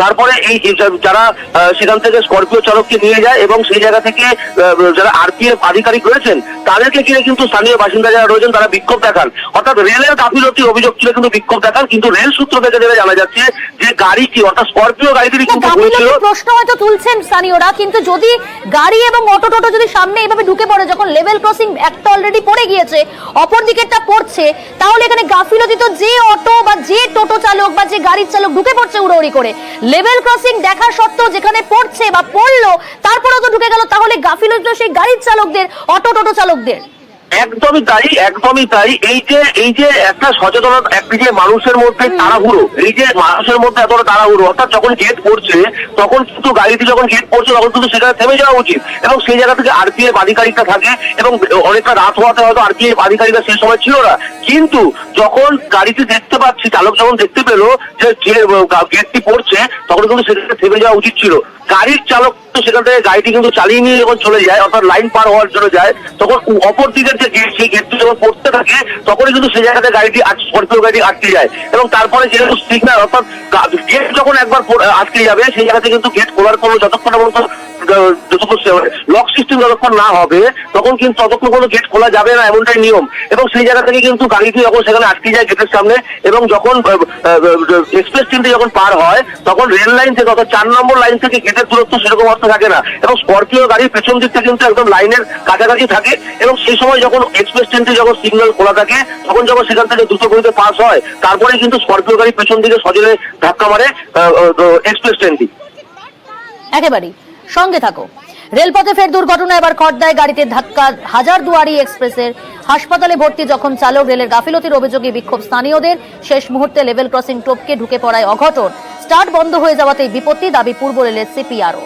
তারপরে এই যারা সেখান থেকে স্করপিও চালককে নিয়ে যায় এবং সেই জায়গা থেকে যারা আরপিএফ আধিকারিক রয়েছেন তাদেরকে কিনে কিন্তু স্থানীয় বাসিন্দা যারা রয়েছেন তারা বিক্ষোভ দেখান। অর্থাৎ রেলের গাফিলতির অভিযোগ ছিল কিন্তু বিক্ষোভ দেখান, কিন্তু রেল সূত্র থেকে যেটা জানা যাচ্ছে যে গাড়িটি অর্থাৎ স্করপিও গাড়িটি কিন্তু হয়েছিল। প্রশ্ন হয়তো তুলছেন স্থানীয়রা, কিন্তু যদি গাড়ি এবং অটো টোটো যদি সামনে এইভাবে ঢুকে পড়ে, যখন লেভেল ক্রসিং একটা অলরেডি পড়ে গিয়েছে অপর দিকেরটা পড়ছে, তাহলে এখানে গাফিলতি তো যে অটো বা যে টোটো চালক বা যে গাড়ির চালক ঢুকে পড়ছে উড়োউড়ি করে, লেভেল ক্রসিং দেখা সত্ত্বেও যেখানে পড়ছে বা পড়লো তারপরেও তো ঢুকে গেল, তাহলে গাফিলতি সেই গাড়ির চালকদের, অটো টোটো চালকদের। একদমই তাই, একদমই তাই। এই যে একটা সচেতনতা, একটি যে মানুষের মধ্যে তাড়াহুড়ো, এই যে মানুষের মধ্যে এতটা তাড়াহুড়ো, অর্থাৎ যখন গেট পড়ছে তখন কিন্তু গাড়িটি যখন গেট পড়ছে তখন কিন্তু সেখানে থেমে যাওয়া উচিত এবং সেই জায়গা থেকে আরপিএফ আধিকারিকটা থাকে এবং অনেকটা রাত হওয়াতে হয়তো আরপিএফ আধিকারিকরা সেই সময় ছিল না, কিন্তু যখন গাড়িটি দেখতে পাচ্ছি, চালক যখন দেখতে পেলো যে গেটটি পড়ছে তখন কিন্তু সেখানে থেমে যাওয়া উচিত ছিল। গাড়ির চালক সেখান থেকে গাড়িটি কিন্তু চালিয়ে নিয়ে যখন চলে যায়, অর্থাৎ লাইন পার হওয়ার জন্য যায়, তখন অপর দিকের যে গেট, সেই গেটটি যখন পড়তে থাকে তখনই কিন্তু সেই জায়গাতে গাড়িটি স্করপিও গাড়ি আটকে যায় এবং তারপরে যেহেতু সিগন্যাল, অর্থাৎ গেট যখন একবার আটকে যাবে সেই জায়গাতে কিন্তু গেট খোলার কোনো যতক্ষণ পর্যন্ত লক সিস্টেম যতক্ষণ না হবে তখন কিন্তু ততক্ষণ কোনো গেট খোলা যাবে না, এমনটাই নিয়ম। এবং সেই জায়গা থেকে কিন্তু গাড়িটি যখন সেখানে আটকে যায় গেটের সামনে এবং যখন এক্সপ্রেস ট্রেনটি যখন পার হয় তখন রেল লাইন থেকে, অর্থাৎ 4 নম্বর লাইন থেকে গেটের দূরত্ব সেরকম অর্থ থাকে না এবং স্করপিও গাড়ির পেছন দিকটা কিন্তু একদম লাইনের কাছাকাছি থাকে এবং সেই সময় যখন এক্সপ্রেস ট্রেনটি যখন সিগন্যাল খোলা থাকে তখন যখন সেখান থেকে দ্রুত গতিতে পাস হয় তারপরে কিন্তু স্করপিও গাড়ির পেছন দিকে সজলে ধাক্কা মারে এক্সপ্রেস ট্রেনটি। একেবারেই সঙ্গে থাকো। রেলপথে ফের দুর্ঘটনা, এবার খড়দায় গাড়িতে ধাক্কা হাজারদুয়ারি এক্সপ্রেসের। হাসপাতালে ভর্তি যখন চালক। রেলের গাফিলতির অভিযোগে বিক্ষোভ স্থানীয়দের। শেষ মুহূর্তে লেভেল ক্রসিং টপকে ঢুকে পড়ায় অঘটন। স্টার্ট বন্ধ হয়ে যাওয়াতেই বিপত্তি, দাবি পূর্ব রেলের সিপিআরও।